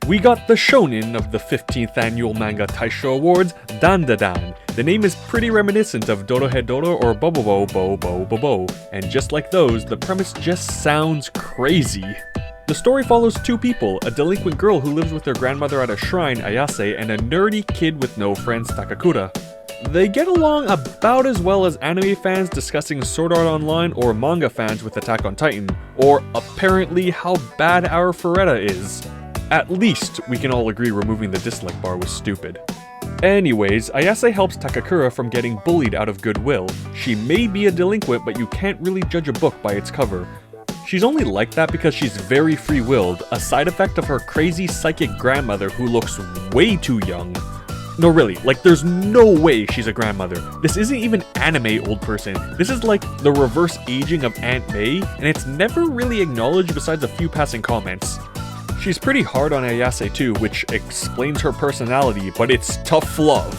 We got the shonen of the 15th annual Manga Taisho Awards, Dandadan. The name is pretty reminiscent of Dorohedoro or Bobobo Bobo, and just like those, the premise just sounds crazy. The story follows two people, a delinquent girl who lives with her grandmother at a shrine, Ayase, and a nerdy kid with no friends, Takakura. They get along about as well as anime fans discussing Sword Art Online or manga fans with Attack on Titan, or apparently how bad our Ferretta is. At least, we can all agree removing the dislike bar was stupid. Anyways, Ayase helps Takakura from getting bullied out of goodwill. She may be a delinquent, but you can't really judge a book by its cover. She's only like that because she's very free-willed, a side effect of her crazy psychic grandmother who looks way too young. No really, like there's no way she's a grandmother. This isn't even anime old person. This is like the reverse aging of Aunt May, and it's never really acknowledged besides a few passing comments. She's pretty hard on Ayase too, which explains her personality, but it's tough love.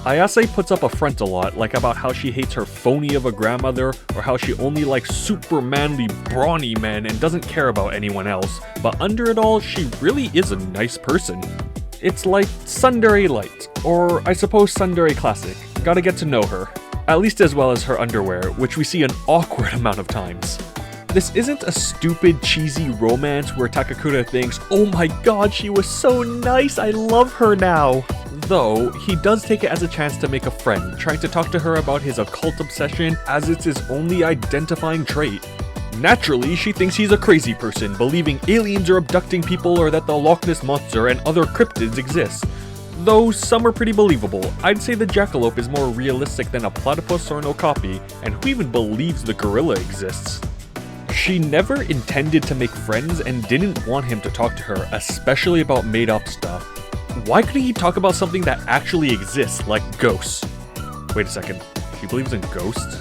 Ayase puts up a front a lot, like about how she hates her phony of a grandmother, or how she only likes super manly, brawny men and doesn't care about anyone else, but under it all, she really is a nice person. It's like Tsundere Light, or I suppose Tsundere Classic. Gotta get to know her. At least as well as her underwear, which we see an awkward amount of times. This isn't a stupid, cheesy romance where Takakura thinks, "Oh my god, she was so nice, I love her now." Though, he does take it as a chance to make a friend, trying to talk to her about his occult obsession as it's his only identifying trait. Naturally, she thinks he's a crazy person, believing aliens are abducting people or that the Loch Ness Monster and other cryptids exist. Though some are pretty believable, I'd say the jackalope is more realistic than a platypus or an okapi, and who even believes the gorilla exists? She never intended to make friends and didn't want him to talk to her, especially about made-up stuff. Why couldn't he talk about something that actually exists, like ghosts? Wait a second, she believes in ghosts?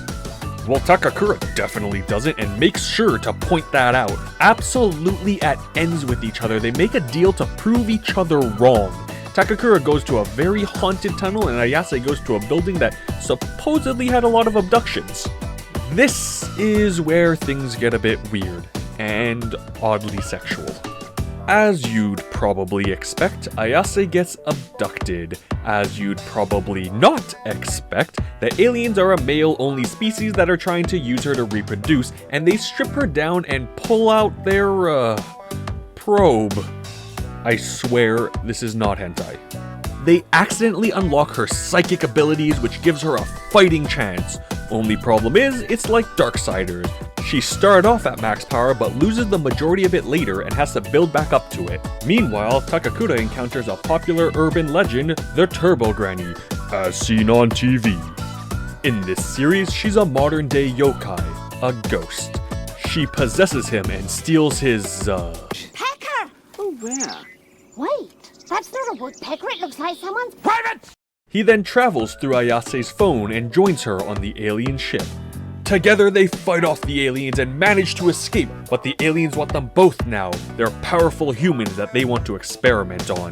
Well, Takakura definitely doesn't and makes sure to point that out. Absolutely at ends with each other, they make a deal to prove each other wrong. Takakura goes to a very haunted tunnel and Ayase goes to a building that supposedly had a lot of abductions. This is where things get a bit weird, and oddly sexual. As you'd probably expect, Ayase gets abducted. As you'd probably not expect, the aliens are a male-only species that are trying to use her to reproduce, and they strip her down and pull out their, probe. I swear, this is not hentai. They accidentally unlock her psychic abilities, which gives her a fighting chance. Only problem is, it's like Darksiders. She started off at max power, but loses the majority of it later and has to build back up to it. Meanwhile, Takakura encounters a popular urban legend, the Turbo Granny, as seen on TV. In this series, she's a modern-day yokai, a ghost. She possesses him and steals his, Pecker! Oh, where? Wait, that's not a woodpecker, it looks like someone's Private! He then travels through Ayase's phone and joins her on the alien ship. Together they fight off the aliens and manage to escape, but the aliens want them both now. They're powerful humans that they want to experiment on.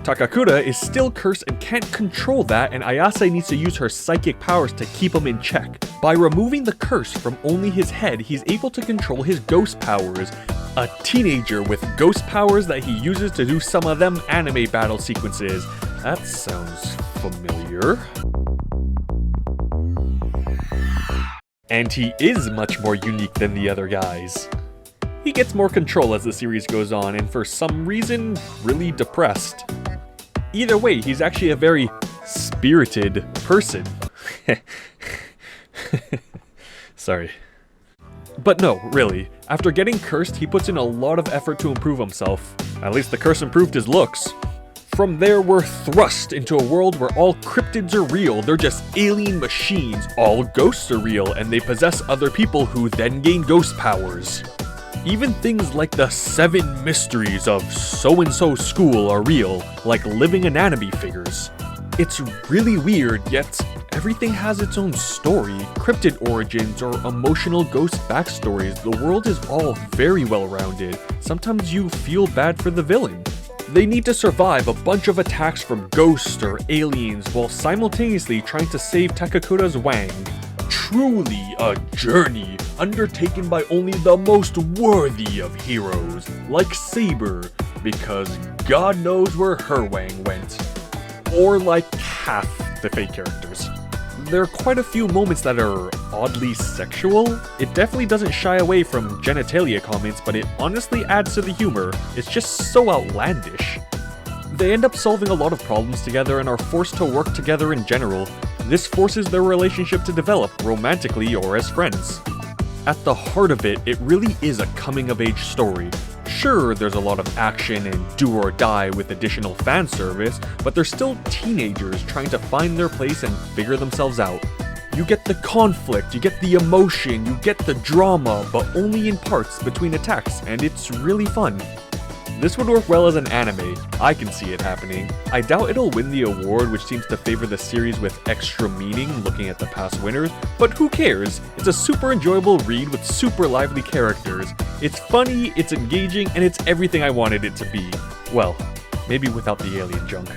Takakura is still cursed and can't control that, and Ayase needs to use her psychic powers to keep him in check. By removing the curse from only his head, he's able to control his ghost powers. A teenager with ghost powers that he uses to do some of them anime battle sequences. That sounds familiar. And he is much more unique than the other guys. He gets more control as the series goes on, and for some reason, really depressed. Either way, he's actually a very spirited person. Sorry. But no, really, after getting cursed, he puts in a lot of effort to improve himself. At least the curse improved his looks. From there, we're thrust into a world where all cryptids are real, they're just alien machines. All ghosts are real, and they possess other people who then gain ghost powers. Even things like the 7 mysteries of so-and-so school are real, like living anatomy figures. It's really weird, yet everything has its own story, cryptid origins, or emotional ghost backstories. The world is all very well-rounded. Sometimes you feel bad for the villain. They need to survive a bunch of attacks from ghosts or aliens while simultaneously trying to save Takakura's Wang. Truly a journey undertaken by only the most worthy of heroes, like Saber, because God knows where her wang went. Or like half the fake characters. There are quite a few moments that are oddly sexual. It definitely doesn't shy away from genitalia comments, but it honestly adds to the humor. It's just so outlandish. They end up solving a lot of problems together and are forced to work together in general. This forces their relationship to develop romantically or as friends. At the heart of it, it really is a coming-of-age story. Sure, there's a lot of action and do or die with additional fan service, but they're still teenagers trying to find their place and figure themselves out. You get the conflict, you get the emotion, you get the drama, but only in parts between attacks, and it's really fun. This would work well as an anime. I can see it happening. I doubt it'll win the award, which seems to favor the series with extra meaning looking at the past winners, but who cares? It's a super enjoyable read with super lively characters. It's funny, it's engaging, and it's everything I wanted it to be. Well, maybe without the alien junk.